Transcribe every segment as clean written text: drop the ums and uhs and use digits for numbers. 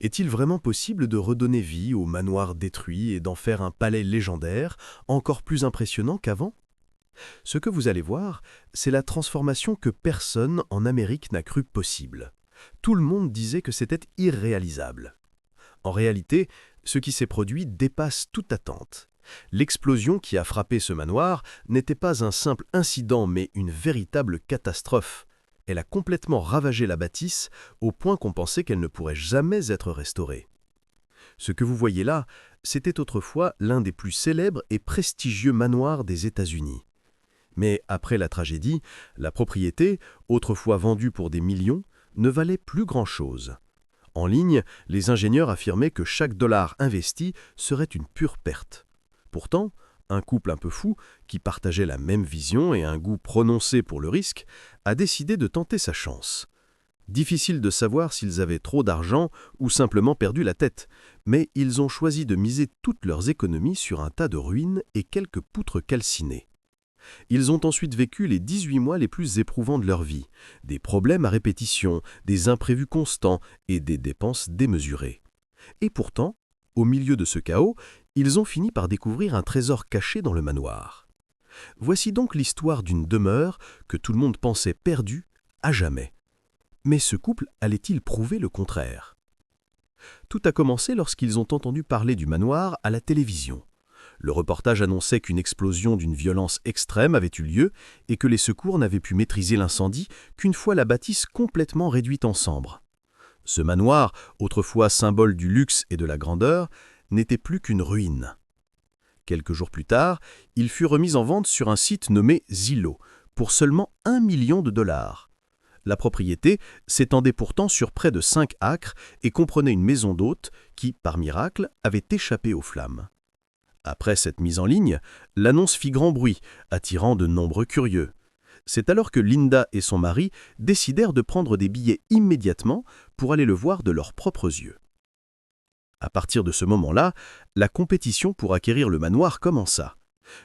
Est-il vraiment possible de redonner vie au manoir détruit et d'en faire un palais légendaire, encore plus impressionnant qu'avant? Ce que vous allez voir, c'est la transformation que personne en Amérique n'a cru possible. Tout le monde disait que c'était irréalisable. En réalité, ce qui s'est produit dépasse toute attente. L'explosion qui a frappé ce manoir n'était pas un simple incident mais une véritable catastrophe. Elle a complètement ravagé la bâtisse au point qu'on pensait qu'elle ne pourrait jamais être restaurée. Ce que vous voyez là, c'était autrefois l'un des plus célèbres et prestigieux manoirs des États-Unis. Mais après la tragédie, la propriété, autrefois vendue pour des millions, ne valait plus grand-chose. En ligne, les ingénieurs affirmaient que chaque dollar investi serait une pure perte. Pourtant, un couple un peu fou, qui partageait la même vision et un goût prononcé pour le risque, a décidé de tenter sa chance. Difficile de savoir s'ils avaient trop d'argent ou simplement perdu la tête, mais ils ont choisi de miser toutes leurs économies sur un tas de ruines et quelques poutres calcinées. Ils ont ensuite vécu les 18 mois les plus éprouvants de leur vie, des problèmes à répétition, des imprévus constants et des dépenses démesurées. Et pourtant, au milieu de ce chaos, ils ont fini par découvrir un trésor caché dans le manoir. Voici donc l'histoire d'une demeure que tout le monde pensait perdue à jamais. Mais ce couple allait-il prouver le contraire? Tout a commencé lorsqu'ils ont entendu parler du manoir à la télévision. Le reportage annonçait qu'une explosion d'une violence extrême avait eu lieu et que les secours n'avaient pu maîtriser l'incendie qu'une fois la bâtisse complètement réduite en cendres. Ce manoir, autrefois symbole du luxe et de la grandeur, n'était plus qu'une ruine. Quelques jours plus tard, il fut remis en vente sur un site nommé Zillow pour seulement 1 million de dollars. La propriété s'étendait pourtant sur près de 5 acres et comprenait une maison d'hôte qui, par miracle, avait échappé aux flammes. Après cette mise en ligne, l'annonce fit grand bruit, attirant de nombreux curieux. C'est alors que Linda et son mari décidèrent de prendre des billets immédiatement pour aller le voir de leurs propres yeux. À partir de ce moment-là, la compétition pour acquérir le manoir commença.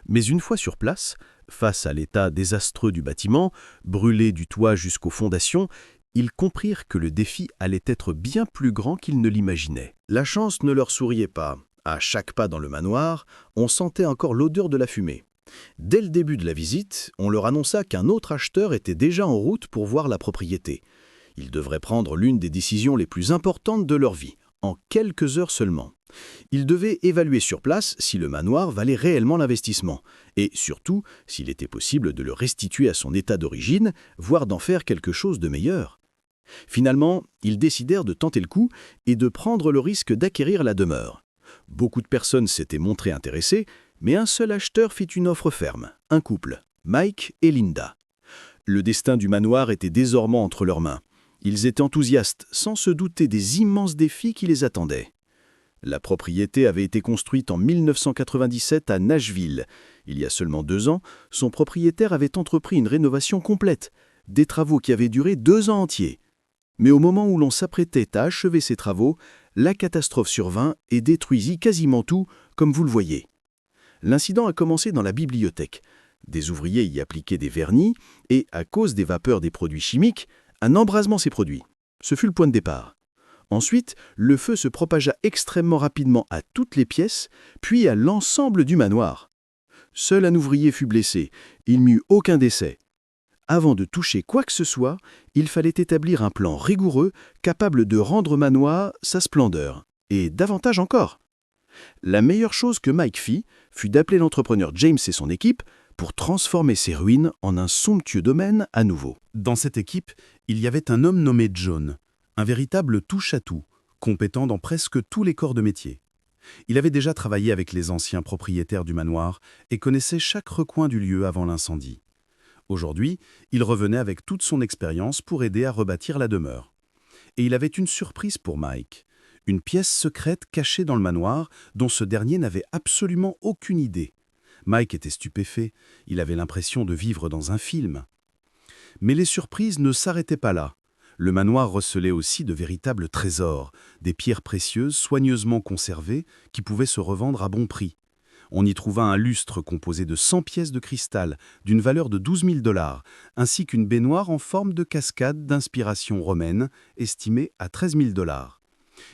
Mais une fois sur place, face à l'état désastreux du bâtiment, brûlé du toit jusqu'aux fondations, ils comprirent que le défi allait être bien plus grand qu'ils ne l'imaginaient. La chance ne leur souriait pas. À chaque pas dans le manoir, on sentait encore l'odeur de la fumée. Dès le début de la visite, on leur annonça qu'un autre acheteur était déjà en route pour voir la propriété. Ils devraient prendre l'une des décisions les plus importantes de leur vie, en quelques heures seulement. Ils devaient évaluer sur place si le manoir valait réellement l'investissement, et surtout s'il était possible de le restituer à son état d'origine, voire d'en faire quelque chose de meilleur. Finalement, ils décidèrent de tenter le coup et de prendre le risque d'acquérir la demeure. Beaucoup de personnes s'étaient montrées intéressées, mais un seul acheteur fit une offre ferme, un couple, Mike et Linda. Le destin du manoir était désormais entre leurs mains. Ils étaient enthousiastes, sans se douter des immenses défis qui les attendaient. La propriété avait été construite en 1997 à Nashville. Il y a seulement 2 ans, son propriétaire avait entrepris une rénovation complète, des travaux qui avaient duré 2 ans entiers. Mais au moment où l'on s'apprêtait à achever ces travaux, la catastrophe survint et détruisit quasiment tout, comme vous le voyez. L'incident a commencé dans la bibliothèque. Des ouvriers y appliquaient des vernis et, à cause des vapeurs des produits chimiques, un embrasement s'est produit. Ce fut le point de départ. Ensuite, le feu se propagea extrêmement rapidement à toutes les pièces, puis à l'ensemble du manoir. Seul un ouvrier fut blessé. Il n'y eut aucun décès. Avant de toucher quoi que ce soit, il fallait établir un plan rigoureux capable de rendre au manoir sa splendeur, et davantage encore. La meilleure chose que Mike fit fut d'appeler l'entrepreneur James et son équipe pour transformer ces ruines en un somptueux domaine à nouveau. Dans cette équipe, il y avait un homme nommé John, un véritable touche-à-tout, compétent dans presque tous les corps de métier. Il avait déjà travaillé avec les anciens propriétaires du manoir et connaissait chaque recoin du lieu avant l'incendie. Aujourd'hui, il revenait avec toute son expérience pour aider à rebâtir la demeure. Et il avait une surprise pour Mike, une pièce secrète cachée dans le manoir dont ce dernier n'avait absolument aucune idée. Mike était stupéfait, il avait l'impression de vivre dans un film. Mais les surprises ne s'arrêtaient pas là. Le manoir recelait aussi de véritables trésors, des pierres précieuses soigneusement conservées qui pouvaient se revendre à bon prix. On y trouva un lustre composé de 100 pièces de cristal d'une valeur de 12 000 $, ainsi qu'une baignoire en forme de cascade d'inspiration romaine estimée à 13 000 $.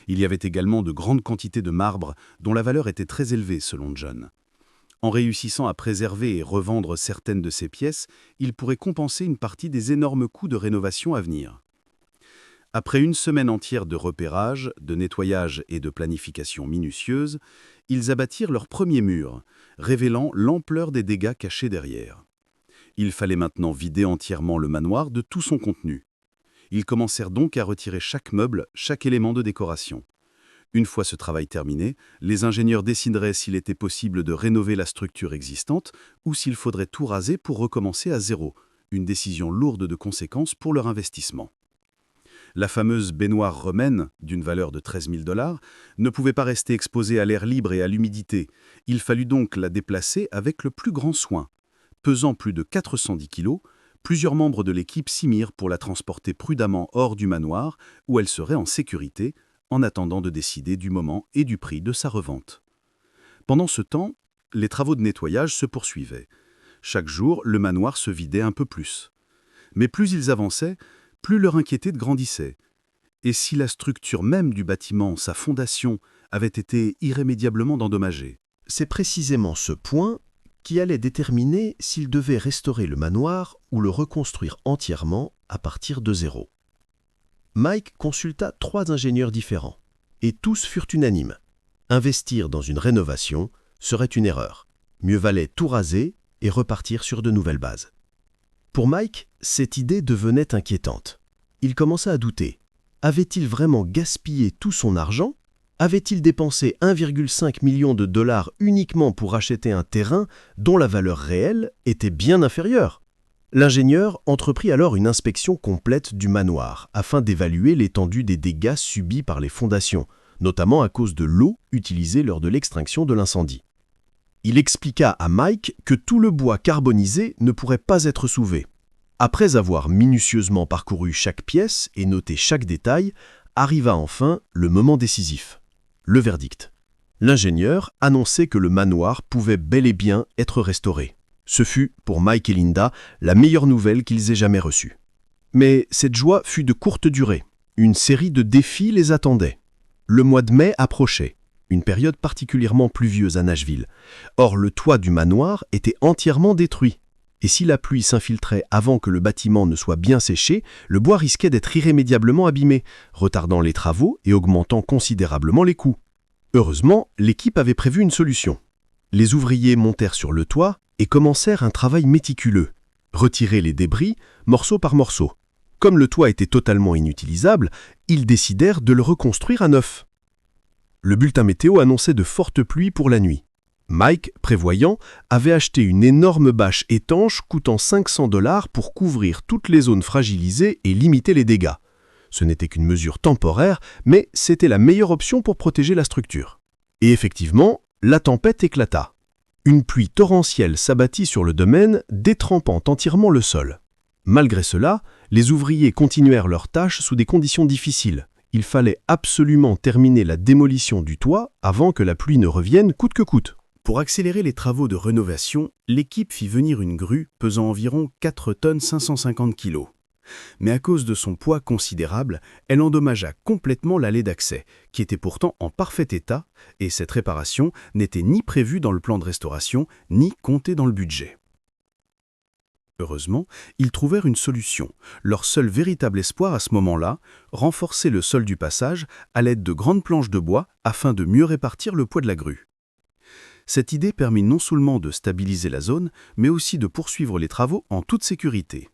Il y avait également de grandes quantités de marbre dont la valeur était très élevée selon John. En réussissant à préserver et revendre certaines de ces pièces, il pourrait compenser une partie des énormes coûts de rénovation à venir. Après une semaine entière de repérage, de nettoyage et de planification minutieuse, ils abattirent leur premier mur, révélant l'ampleur des dégâts cachés derrière. Il fallait maintenant vider entièrement le manoir de tout son contenu. Ils commencèrent donc à retirer chaque meuble, chaque élément de décoration. Une fois ce travail terminé, les ingénieurs décideraient s'il était possible de rénover la structure existante ou s'il faudrait tout raser pour recommencer à zéro, une décision lourde de conséquences pour leur investissement. La fameuse baignoire romaine, d'une valeur de 13 000 $, ne pouvait pas rester exposée à l'air libre et à l'humidité. Il fallut donc la déplacer avec le plus grand soin. Pesant plus de 410 kilos, plusieurs membres de l'équipe s'y mirent pour la transporter prudemment hors du manoir, où elle serait en sécurité, en attendant de décider du moment et du prix de sa revente. Pendant ce temps, les travaux de nettoyage se poursuivaient. Chaque jour, le manoir se vidait un peu plus. Mais plus ils avançaient, plus leur inquiétude grandissait. Et si la structure même du bâtiment, sa fondation, avait été irrémédiablement endommagée? C'est précisément ce point qui allait déterminer s'ils devaient restaurer le manoir ou le reconstruire entièrement à partir de zéro. Mike consulta 3 ingénieurs différents, et tous furent unanimes. Investir dans une rénovation serait une erreur. Mieux valait tout raser et repartir sur de nouvelles bases. Pour Mike, cette idée devenait inquiétante. Il commença à douter. Avait-il vraiment gaspillé tout son argent? Avait-il dépensé 1,5 million de dollars uniquement pour acheter un terrain dont la valeur réelle était bien inférieure? L'ingénieur entreprit alors une inspection complète du manoir afin d'évaluer l'étendue des dégâts subis par les fondations, notamment à cause de l'eau utilisée lors de l'extinction de l'incendie. Il expliqua à Mike que tout le bois carbonisé ne pourrait pas être soulevé. Après avoir minutieusement parcouru chaque pièce et noté chaque détail, arriva enfin le moment décisif. Le verdict. L'ingénieur annonçait que le manoir pouvait bel et bien être restauré. Ce fut, pour Mike et Linda, la meilleure nouvelle qu'ils aient jamais reçue. Mais cette joie fut de courte durée. Une série de défis les attendait. Le mois de mai approchait, une période particulièrement pluvieuse à Nashville. Or, le toit du manoir était entièrement détruit. Et si la pluie s'infiltrait avant que le bâtiment ne soit bien séché, le bois risquait d'être irrémédiablement abîmé, retardant les travaux et augmentant considérablement les coûts. Heureusement, l'équipe avait prévu une solution. Les ouvriers montèrent sur le toit et commencèrent un travail méticuleux. Retirer les débris, morceau par morceau. Comme le toit était totalement inutilisable, ils décidèrent de le reconstruire à neuf. Le bulletin météo annonçait de fortes pluies pour la nuit. Mike, prévoyant, avait acheté une énorme bâche étanche coûtant 500 $ pour couvrir toutes les zones fragilisées et limiter les dégâts. Ce n'était qu'une mesure temporaire, mais c'était la meilleure option pour protéger la structure. Et effectivement, la tempête éclata. Une pluie torrentielle s'abattit sur le domaine, détrempant entièrement le sol. Malgré cela, les ouvriers continuèrent leurs tâches sous des conditions difficiles. Il fallait absolument terminer la démolition du toit avant que la pluie ne revienne coûte que coûte. Pour accélérer les travaux de rénovation, l'équipe fit venir une grue pesant environ 4 tonnes 550 kg. Mais à cause de son poids considérable, elle endommagea complètement l'allée d'accès, qui était pourtant en parfait état, et cette réparation n'était ni prévue dans le plan de restauration, ni comptée dans le budget. Heureusement, ils trouvèrent une solution. Leur seul véritable espoir à ce moment-là, renforcer le sol du passage à l'aide de grandes planches de bois afin de mieux répartir le poids de la grue. Cette idée permit non seulement de stabiliser la zone, mais aussi de poursuivre les travaux en toute sécurité.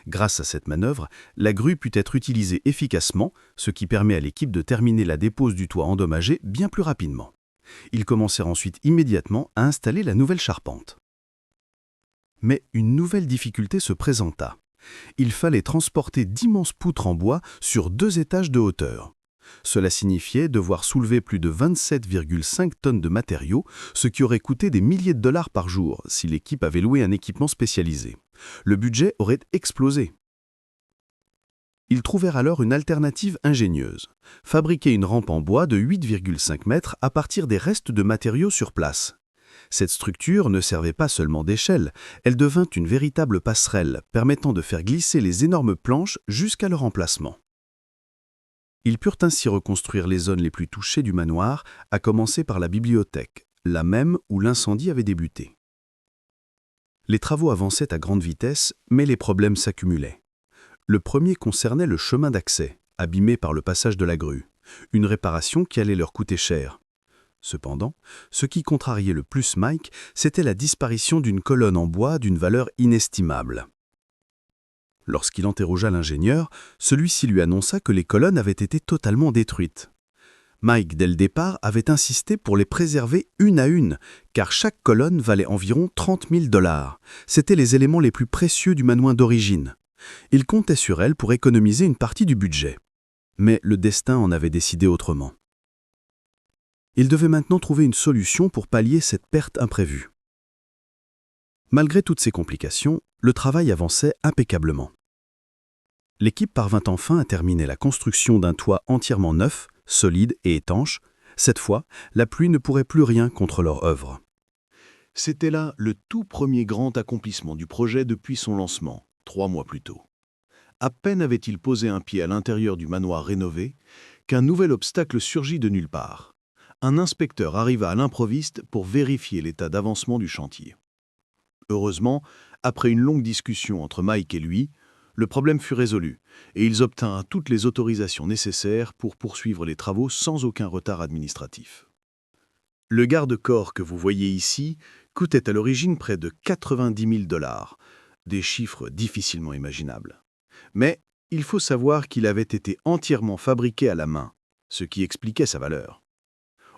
Grâce à cette manœuvre, la grue put être utilisée efficacement, ce qui permet à l'équipe de terminer la dépose du toit endommagé bien plus rapidement. Ils commencèrent ensuite immédiatement à installer la nouvelle charpente. Mais une nouvelle difficulté se présenta. Il fallait transporter d'immenses poutres en bois sur 2 étages de hauteur. Cela signifiait devoir soulever plus de 27,5 tonnes de matériaux, ce qui aurait coûté des milliers de dollars par jour si l'équipe avait loué un équipement spécialisé. Le budget aurait explosé. Ils trouvèrent alors une alternative ingénieuse. Fabriquer une rampe en bois de 8,5 mètres à partir des restes de matériaux sur place. Cette structure ne servait pas seulement d'échelle, elle devint une véritable passerelle permettant de faire glisser les énormes planches jusqu'à leur emplacement. Ils purent ainsi reconstruire les zones les plus touchées du manoir, à commencer par la bibliothèque, la même où l'incendie avait débuté. Les travaux avançaient à grande vitesse, mais les problèmes s'accumulaient. Le premier concernait le chemin d'accès, abîmé par le passage de la grue, une réparation qui allait leur coûter cher. Cependant, ce qui contrariait le plus Mike, c'était la disparition d'une colonne en bois d'une valeur inestimable. Lorsqu'il interrogea l'ingénieur, celui-ci lui annonça que les colonnes avaient été totalement détruites. Mike, dès le départ, avait insisté pour les préserver une à une, car chaque colonne valait environ 30 000 $. C'étaient les éléments les plus précieux du manoir d'origine. Il comptait sur elles pour économiser une partie du budget. Mais le destin en avait décidé autrement. Il devait maintenant trouver une solution pour pallier cette perte imprévue. Malgré toutes ces complications, le travail avançait impeccablement. L'équipe parvint enfin à terminer la construction d'un toit entièrement neuf, solide et étanche. Cette fois, la pluie ne pourrait plus rien contre leur œuvre. C'était là le tout premier grand accomplissement du projet depuis son lancement, 3 mois plus tôt. À peine avait-il posé un pied à l'intérieur du manoir rénové qu'un nouvel obstacle surgit de nulle part. Un inspecteur arriva à l'improviste pour vérifier l'état d'avancement du chantier. Heureusement, après une longue discussion entre Mike et lui, le problème fut résolu et ils obtinrent toutes les autorisations nécessaires pour poursuivre les travaux sans aucun retard administratif. Le garde-corps que vous voyez ici coûtait à l'origine près de 90 000 $, des chiffres difficilement imaginables. Mais il faut savoir qu'il avait été entièrement fabriqué à la main, ce qui expliquait sa valeur.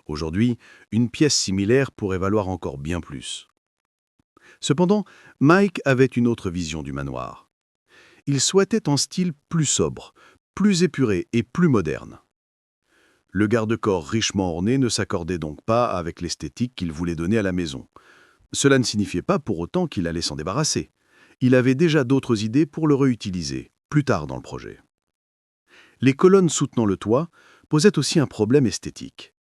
Aujourd'hui, une pièce similaire pourrait valoir encore bien plus. Cependant, Mike avait une autre vision du manoir. Il souhaitait un style plus sobre, plus épuré et plus moderne. Le garde-corps richement orné ne s'accordait donc pas avec l'esthétique qu'il voulait donner à la maison. Cela ne signifiait pas pour autant qu'il allait s'en débarrasser. Il avait déjà d'autres idées pour le réutiliser, plus tard dans le projet. Les colonnes soutenant le toit posaient aussi un problème esthétique.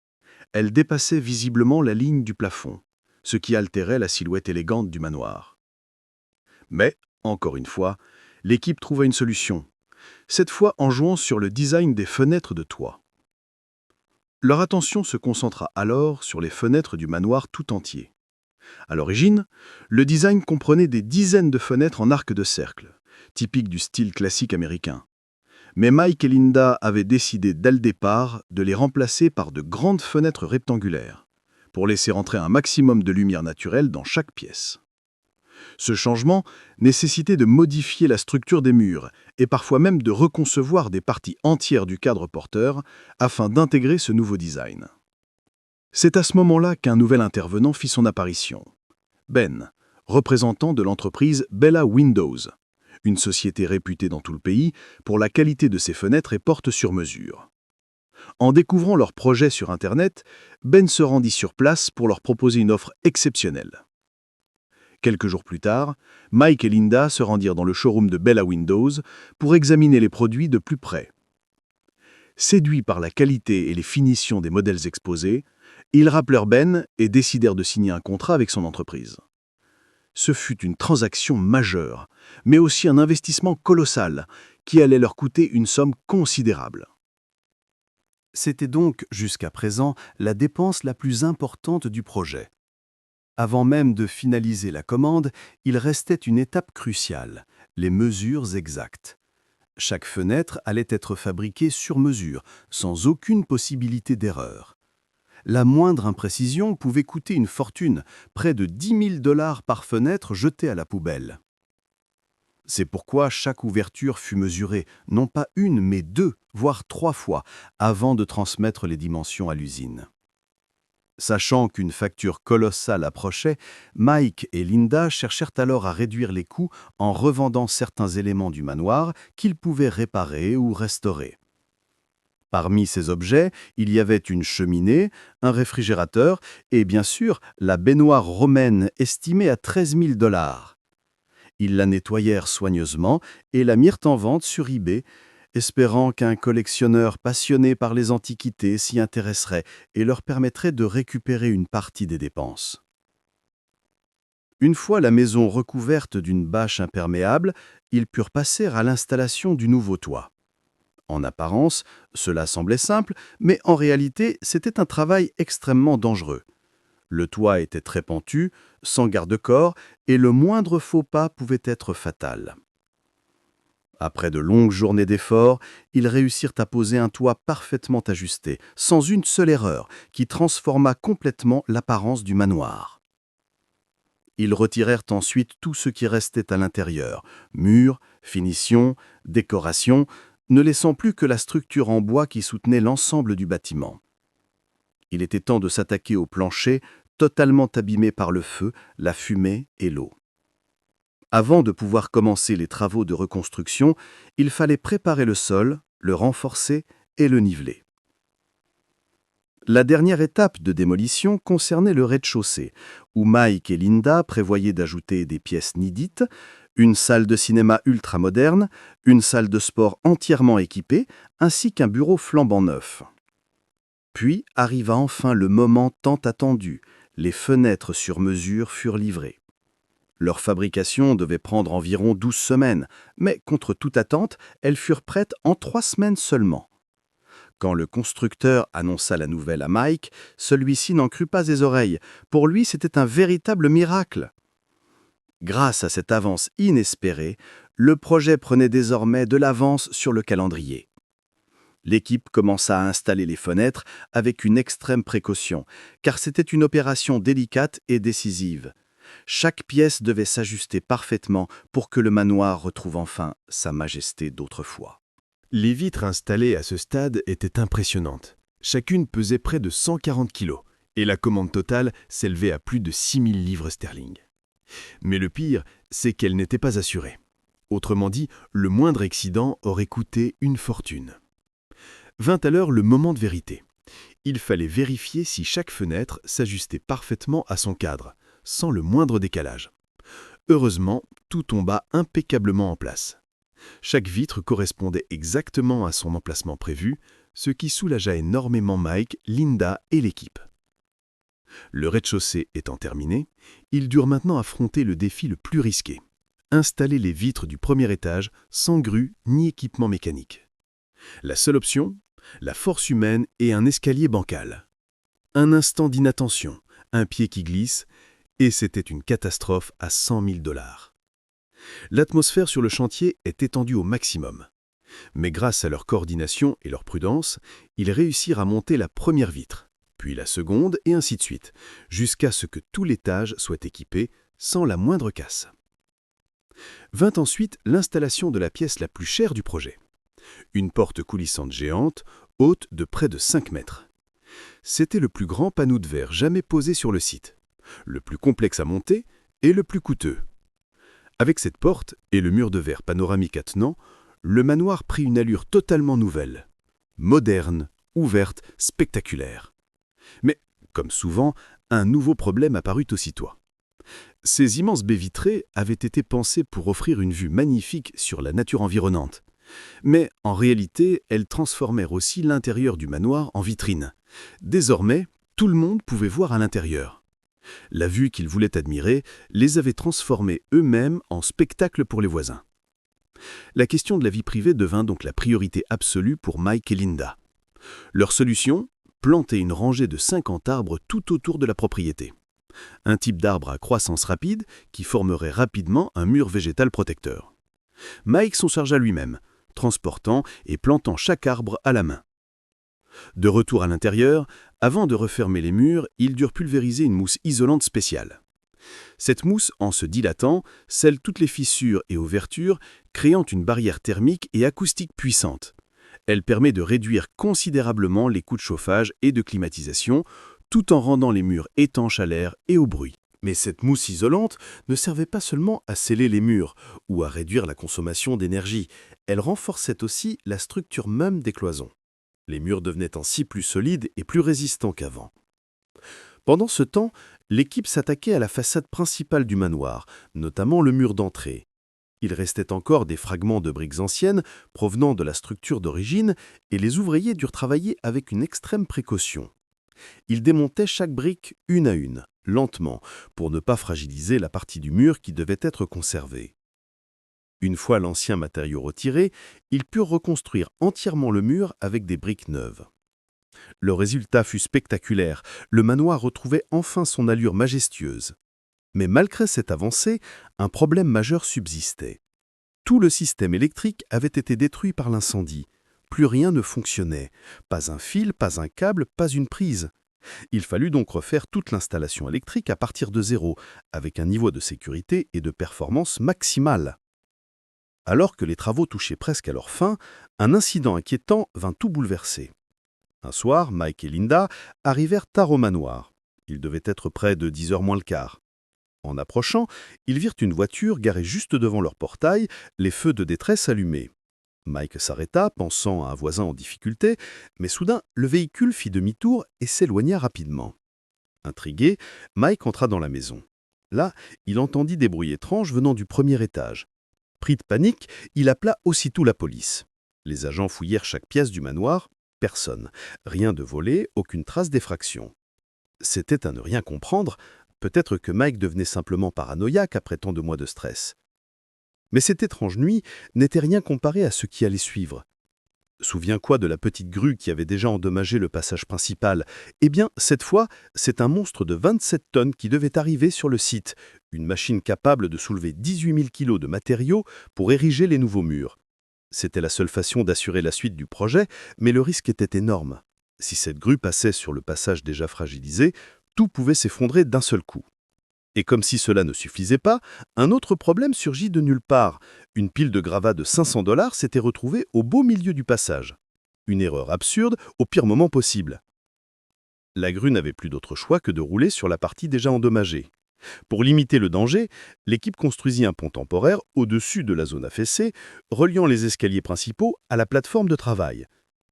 Elles dépassaient visiblement la ligne du plafond, ce qui altérait la silhouette élégante du manoir. Mais, encore une fois, l'équipe trouva une solution, cette fois en jouant sur le design des fenêtres de toit. Leur attention se concentra alors sur les fenêtres du manoir tout entier. À l'origine, le design comprenait des dizaines de fenêtres en arc de cercle, typiques du style classique américain. Mais Mike et Linda avaient décidé dès le départ de les remplacer par de grandes fenêtres rectangulaires, pour laisser entrer un maximum de lumière naturelle dans chaque pièce. Ce changement nécessitait de modifier la structure des murs et parfois même de reconcevoir des parties entières du cadre porteur afin d'intégrer ce nouveau design. C'est à ce moment-là qu'un nouvel intervenant fit son apparition. Ben, représentant de l'entreprise Bella Windows, une société réputée dans tout le pays pour la qualité de ses fenêtres et portes sur mesure. En découvrant leur projet sur Internet, Ben se rendit sur place pour leur proposer une offre exceptionnelle. Quelques jours plus tard, Mike et Linda se rendirent dans le showroom de Bella Windows pour examiner les produits de plus près. Séduits par la qualité et les finitions des modèles exposés, ils rappelèrent Ben et décidèrent de signer un contrat avec son entreprise. Ce fut une transaction majeure, mais aussi un investissement colossal qui allait leur coûter une somme considérable. C'était donc, jusqu'à présent, la dépense la plus importante du projet. Avant même de finaliser la commande, il restait une étape cruciale, les mesures exactes. Chaque fenêtre allait être fabriquée sur mesure, sans aucune possibilité d'erreur. La moindre imprécision pouvait coûter une fortune, près de 10 000 $ par fenêtre jetée à la poubelle. C'est pourquoi chaque ouverture fut mesurée, non pas une, mais 2, voire 3 fois, avant de transmettre les dimensions à l'usine. Sachant qu'une facture colossale approchait, Mike et Linda cherchèrent alors à réduire les coûts en revendant certains éléments du manoir qu'ils pouvaient réparer ou restaurer. Parmi ces objets, il y avait une cheminée, un réfrigérateur et bien sûr la baignoire romaine estimée à 13 000 $. Ils la nettoyèrent soigneusement et la mirent en vente sur eBay, espérant qu'un collectionneur passionné par les antiquités s'y intéresserait et leur permettrait de récupérer une partie des dépenses. Une fois la maison recouverte d'une bâche imperméable, ils purent passer à l'installation du nouveau toit. En apparence, cela semblait simple, mais en réalité, c'était un travail extrêmement dangereux. Le toit était très pentu, sans garde-corps, et le moindre faux pas pouvait être fatal. Après de longues journées d'efforts, ils réussirent à poser un toit parfaitement ajusté, sans une seule erreur, qui transforma complètement l'apparence du manoir. Ils retirèrent ensuite tout ce qui restait à l'intérieur, murs, finitions, décorations, ne laissant plus que la structure en bois qui soutenait l'ensemble du bâtiment. Il était temps de s'attaquer au plancher, totalement abîmé par le feu, la fumée et l'eau. Avant de pouvoir commencer les travaux de reconstruction, il fallait préparer le sol, le renforcer et le niveler. La dernière étape de démolition concernait le rez-de-chaussée, où Mike et Linda prévoyaient d'ajouter des pièces nidites, une salle de cinéma ultramoderne, une salle de sport entièrement équipée, ainsi qu'un bureau flambant neuf. Puis arriva enfin le moment tant attendu. Les fenêtres sur mesure furent livrées. Leur fabrication devait prendre environ 12 semaines, mais contre toute attente, elles furent prêtes en 3 semaines seulement. Quand le constructeur annonça la nouvelle à Mike, celui-ci n'en crut pas ses oreilles. Pour lui, c'était un véritable miracle. Grâce à cette avance inespérée, le projet prenait désormais de l'avance sur le calendrier. L'équipe commença à installer les fenêtres avec une extrême précaution, car c'était une opération délicate et décisive. Chaque pièce devait s'ajuster parfaitement pour que le manoir retrouve enfin sa majesté d'autrefois. Les vitres installées à ce stade étaient impressionnantes. Chacune pesait près de 140 kilos, et la commande totale s'élevait à plus de 6000 livres sterling. Mais le pire, c'est qu'elles n'étaient pas assurées. Autrement dit, le moindre accident aurait coûté une fortune. Vint alors le moment de vérité. Il fallait vérifier si chaque fenêtre s'ajustait parfaitement à son cadre, sans le moindre décalage. Heureusement, tout tomba impeccablement en place. Chaque vitre correspondait exactement à son emplacement prévu, ce qui soulagea énormément Mike, Linda et l'équipe. Le rez-de-chaussée étant terminé, ils durent maintenant affronter le défi le plus risqué: installer les vitres du premier étage sans grue ni équipement mécanique. La seule option, la force humaine et un escalier bancal. Un instant d'inattention, un pied qui glisse, et c'était une catastrophe à 100 000 $. L'atmosphère sur le chantier est étendue au maximum. Mais grâce à leur coordination et leur prudence, ils réussirent à monter la première vitre, puis la seconde et ainsi de suite, jusqu'à ce que tout l'étage soit équipé sans la moindre casse. Vint ensuite l'installation de la pièce la plus chère du projet. Une porte coulissante géante, haute de près de 5 mètres. C'était le plus grand panneau de verre jamais posé sur le site, le plus complexe à monter et le plus coûteux. Avec cette porte et le mur de verre panoramique attenant, le manoir prit une allure totalement nouvelle. Moderne, ouverte, spectaculaire. Mais, comme souvent, un nouveau problème apparut aussitôt. Ces immenses baies vitrées avaient été pensées pour offrir une vue magnifique sur la nature environnante. Mais, en réalité, elles transformèrent aussi l'intérieur du manoir en vitrine. Désormais, tout le monde pouvait voir à l'intérieur. La vue qu'ils voulaient admirer les avait transformés eux-mêmes en spectacle pour les voisins. La question de la vie privée devint donc la priorité absolue pour Mike et Linda. Leur solution, planter une rangée de 50 arbres tout autour de la propriété. Un type d'arbre à croissance rapide qui formerait rapidement un mur végétal protecteur. Mike s'en chargea lui-même, transportant et plantant chaque arbre à la main. De retour à l'intérieur, avant de refermer les murs, ils durent pulvériser une mousse isolante spéciale. Cette mousse, en se dilatant, scelle toutes les fissures et ouvertures, créant une barrière thermique et acoustique puissante. Elle permet de réduire considérablement les coûts de chauffage et de climatisation, tout en rendant les murs étanches à l'air et au bruit. Mais cette mousse isolante ne servait pas seulement à sceller les murs ou à réduire la consommation d'énergie, elle renforçait aussi la structure même des cloisons. Les murs devenaient ainsi plus solides et plus résistants qu'avant. Pendant ce temps, l'équipe s'attaquait à la façade principale du manoir, notamment le mur d'entrée. Il restait encore des fragments de briques anciennes provenant de la structure d'origine et les ouvriers durent travailler avec une extrême précaution. Ils démontaient chaque brique une à une, lentement, pour ne pas fragiliser la partie du mur qui devait être conservée. Une fois l'ancien matériau retiré, ils purent reconstruire entièrement le mur avec des briques neuves. Le résultat fut spectaculaire, le manoir retrouvait enfin son allure majestueuse. Mais malgré cette avancée, un problème majeur subsistait. Tout le système électrique avait été détruit par l'incendie. Plus rien ne fonctionnait. Pas un fil, pas un câble, pas une prise. Il fallut donc refaire toute l'installation électrique à partir de zéro, avec un niveau de sécurité et de performance maximale. Alors que les travaux touchaient presque à leur fin, un incident inquiétant vint tout bouleverser. Un soir, Mike et Linda arrivèrent tard au manoir. Il devait être près de 10h moins le quart. En approchant, ils virent une voiture garée juste devant leur portail, les feux de détresse allumés. Mike s'arrêta, pensant à un voisin en difficulté, mais soudain, le véhicule fit demi-tour et s'éloigna rapidement. Intrigué, Mike entra dans la maison. Là, il entendit des bruits étranges venant du premier étage. Pris de panique, il appela aussitôt la police. Les agents fouillèrent chaque pièce du manoir. Personne. Rien de volé, aucune trace d'effraction. C'était à ne rien comprendre. Peut-être que Mike devenait simplement paranoïaque après tant de mois de stress. Mais cette étrange nuit n'était rien comparé à ce qui allait suivre. Souviens-toi de la petite grue qui avait déjà endommagé le passage principal. Eh bien, cette fois, c'est un monstre de 27 tonnes qui devait arriver sur le site, une machine capable de soulever 18 000 kilos de matériaux pour ériger les nouveaux murs. C'était la seule façon d'assurer la suite du projet, mais le risque était énorme. Si cette grue passait sur le passage déjà fragilisé, tout pouvait s'effondrer d'un seul coup. Et comme si cela ne suffisait pas, un autre problème surgit de nulle part. Une pile de gravats de 500 $ s'était retrouvée au beau milieu du passage. Une erreur absurde au pire moment possible. La grue n'avait plus d'autre choix que de rouler sur la partie déjà endommagée. Pour limiter le danger, l'équipe construisit un pont temporaire au-dessus de la zone affaissée, reliant les escaliers principaux à la plateforme de travail.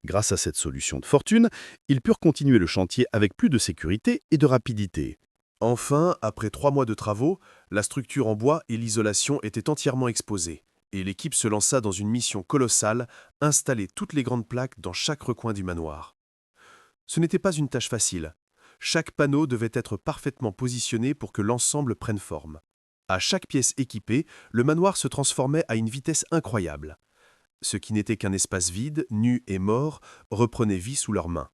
Grâce à cette solution de fortune, ils purent continuer le chantier avec plus de sécurité et de rapidité. Enfin, après 3 mois de travaux, la structure en bois et l'isolation étaient entièrement exposées, et l'équipe se lança dans une mission colossale, installer toutes les grandes plaques dans chaque recoin du manoir. Ce n'était pas une tâche facile. Chaque panneau devait être parfaitement positionné pour que l'ensemble prenne forme. À chaque pièce équipée, le manoir se transformait à une vitesse incroyable. Ce qui n'était qu'un espace vide, nu et mort, reprenait vie sous leurs mains.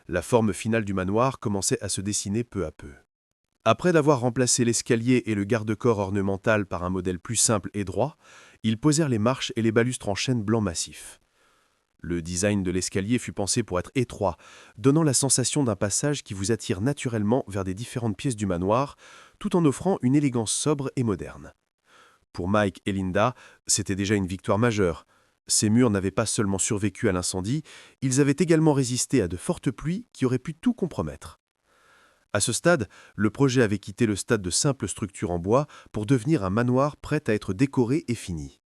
La forme finale du manoir commençait à se dessiner peu à peu. Après d'avoir remplacé l'escalier et le garde-corps ornemental par un modèle plus simple et droit, ils posèrent les marches et les balustres en chêne blanc massif. Le design de l'escalier fut pensé pour être étroit, donnant la sensation d'un passage qui vous attire naturellement vers des différentes pièces du manoir, tout en offrant une élégance sobre et moderne. Pour Mike et Linda, c'était déjà une victoire majeure. Ces murs n'avaient pas seulement survécu à l'incendie, ils avaient également résisté à de fortes pluies qui auraient pu tout compromettre. À ce stade, le projet avait quitté le stade de simple structure en bois pour devenir un manoir prêt à être décoré et fini.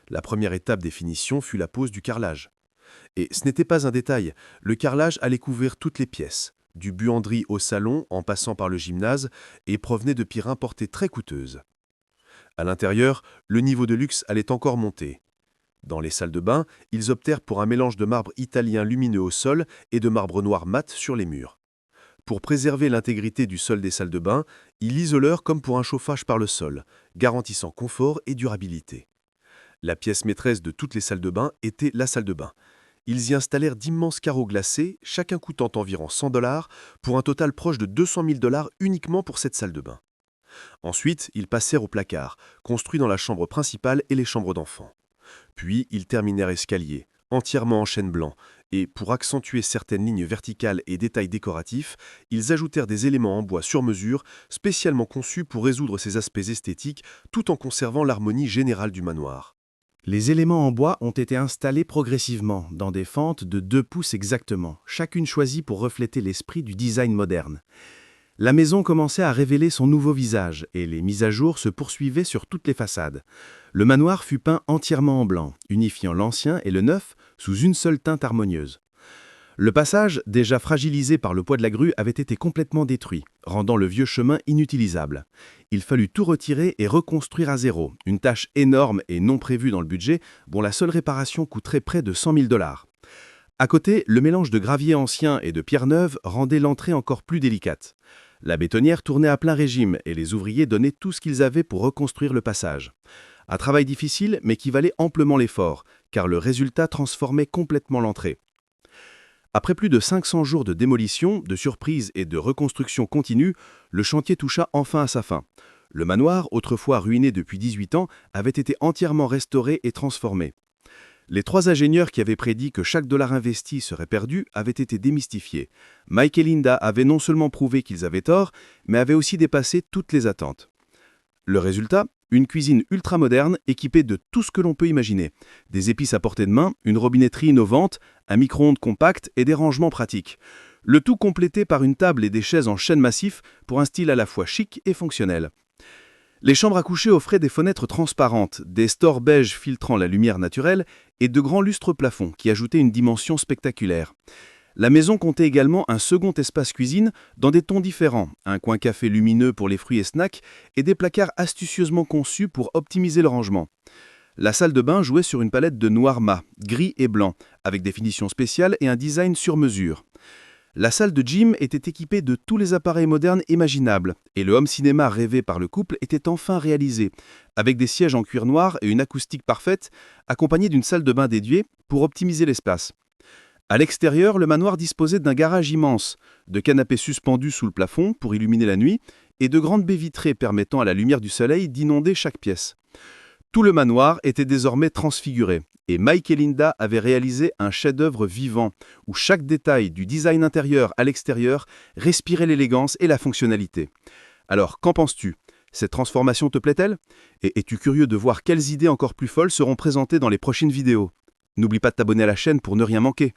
La première étape des finitions fut la pose du carrelage. Et ce n'était pas un détail, le carrelage allait couvrir toutes les pièces, du buanderie au salon en passant par le gymnase, et provenait de pierres importées très coûteuses. À l'intérieur, le niveau de luxe allait encore monter. Dans les salles de bain, ils optèrent pour un mélange de marbre italien lumineux au sol et de marbre noir mat sur les murs. Pour préserver l'intégrité du sol des salles de bain, ils l'isolèrent comme pour un chauffage par le sol, garantissant confort et durabilité. La pièce maîtresse de toutes les salles de bain était la salle de bain. Ils y installèrent d'immenses carreaux glacés, chacun coûtant environ 100 $, pour un total proche de 200 000 $ uniquement pour cette salle de bain. Ensuite, ils passèrent au placard, construit dans la chambre principale et les chambres d'enfants. Puis, ils terminèrent escalier, entièrement en chêne blanc, et pour accentuer certaines lignes verticales et détails décoratifs, ils ajoutèrent des éléments en bois sur mesure, spécialement conçus pour résoudre ces aspects esthétiques, tout en conservant l'harmonie générale du manoir. Les éléments en bois ont été installés progressivement, dans des fentes de 2 pouces exactement, chacune choisie pour refléter l'esprit du design moderne. La maison commençait à révéler son nouveau visage, et les mises à jour se poursuivaient sur toutes les façades. Le manoir fut peint entièrement en blanc, unifiant l'ancien et le neuf sous une seule teinte harmonieuse. Le passage, déjà fragilisé par le poids de la grue, avait été complètement détruit, rendant le vieux chemin inutilisable. Il fallut tout retirer et reconstruire à zéro, une tâche énorme et non prévue dans le budget, dont la seule réparation coûterait près de 100 000 $. À côté, le mélange de gravier ancien et de pierres neuves rendait l'entrée encore plus délicate. La bétonnière tournait à plein régime et les ouvriers donnaient tout ce qu'ils avaient pour reconstruire le passage. Un travail difficile, mais qui valait amplement l'effort, car le résultat transformait complètement l'entrée. Après plus de 500 jours de démolition, de surprise et de reconstruction continue, le chantier toucha enfin à sa fin. Le manoir, autrefois ruiné depuis 18 ans, avait été entièrement restauré et transformé. Les 3 ingénieurs qui avaient prédit que chaque dollar investi serait perdu avaient été démystifiés. Mike et Linda avaient non seulement prouvé qu'ils avaient tort, mais avaient aussi dépassé toutes les attentes. Le résultat, une cuisine ultramoderne équipée de tout ce que l'on peut imaginer. Des épices à portée de main, une robinetterie innovante, un micro-ondes compact et des rangements pratiques. Le tout complété par une table et des chaises en chêne massif pour un style à la fois chic et fonctionnel. Les chambres à coucher offraient des fenêtres transparentes, des stores beige filtrant la lumière naturelle et de grands lustres plafonds qui ajoutaient une dimension spectaculaire. La maison comptait également un second espace cuisine dans des tons différents, un coin café lumineux pour les fruits et snacks et des placards astucieusement conçus pour optimiser le rangement. La salle de bain jouait sur une palette de noir mat, gris et blanc, avec des finitions spéciales et un design sur mesure. La salle de gym était équipée de tous les appareils modernes imaginables, et le home cinéma rêvé par le couple était enfin réalisé, avec des sièges en cuir noir et une acoustique parfaite, accompagnée d'une salle de bain dédiée pour optimiser l'espace. À l'extérieur, le manoir disposait d'un garage immense, de canapés suspendus sous le plafond pour illuminer la nuit, et de grandes baies vitrées permettant à la lumière du soleil d'inonder chaque pièce. Tout le manoir était désormais transfiguré, et Mike et Linda avaient réalisé un chef-d'œuvre vivant, où chaque détail du design intérieur à l'extérieur respirait l'élégance et la fonctionnalité. Alors, qu'en penses-tu ? Cette transformation te plaît-elle ? Et es-tu curieux de voir quelles idées encore plus folles seront présentées dans les prochaines vidéos ? N'oublie pas de t'abonner à la chaîne pour ne rien manquer.